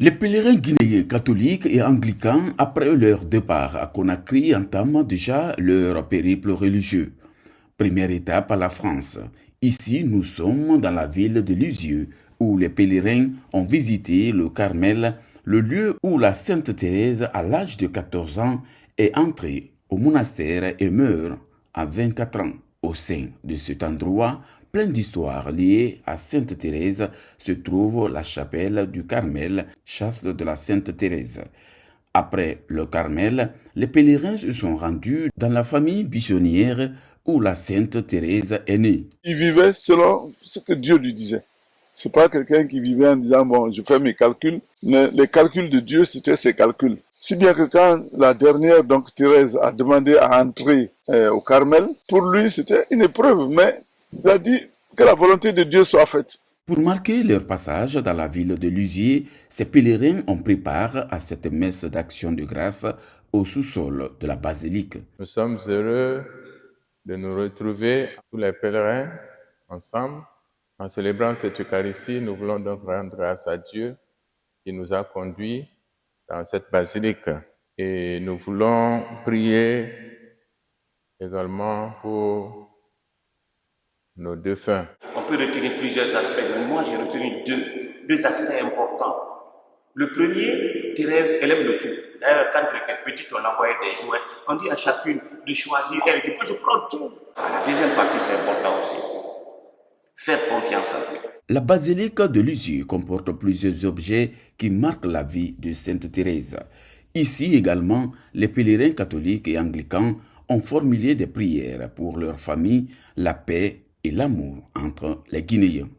Les pèlerins guinéens catholiques et anglicans, après leur départ à Conakry, entament déjà leur périple religieux. Première étape à la France. Ici, nous sommes dans la ville de Lisieux, où les pèlerins ont visité le Carmel, le lieu où la Sainte Thérèse, à l'âge de 14 ans, est entrée au monastère et meurt à 24 ans. Au sein de cet endroit, plein d'histoires liées à Sainte Thérèse, se trouve la chapelle du Carmel, chaste de la Sainte Thérèse. Après le Carmel, les pèlerins se sont rendus dans la famille buissonnière où la Sainte Thérèse est née. Il vivait selon ce que Dieu lui disait. C'est pas quelqu'un qui vivait en disant, bon, je fais mes calculs. Les calculs de Dieu, c'était ses calculs. Si bien que quand la dernière, donc Thérèse, a demandé à entrer au Carmel, pour lui, c'était une épreuve, mais il a dit que la volonté de Dieu soit faite. Pour marquer leur passage dans la ville de Lisieux, ces pèlerins ont pris part à cette messe d'action de grâce au sous-sol de la basilique. Nous sommes heureux de nous retrouver, tous les pèlerins, ensemble. En célébrant cette Eucharistie, nous voulons donc rendre grâce à Dieu qui nous a conduits dans cette basilique. Et nous voulons prier également pour nos défunts. On peut retenir plusieurs aspects, mais moi j'ai retenu deux aspects importants. Le premier, Thérèse, elle aime le tout. D'ailleurs, quand elle était petite, on envoyait des jouets. On dit à chacune de choisir. Elle dit que je prends tout. La deuxième partie, c'est important aussi. Faire confiance en Dieu. La basilique de Lisieux comporte plusieurs objets qui marquent la vie de Sainte Thérèse. Ici également, les pèlerins catholiques et anglicans ont formulé des prières pour leur famille, la paix et l'amour entre les Guinéens.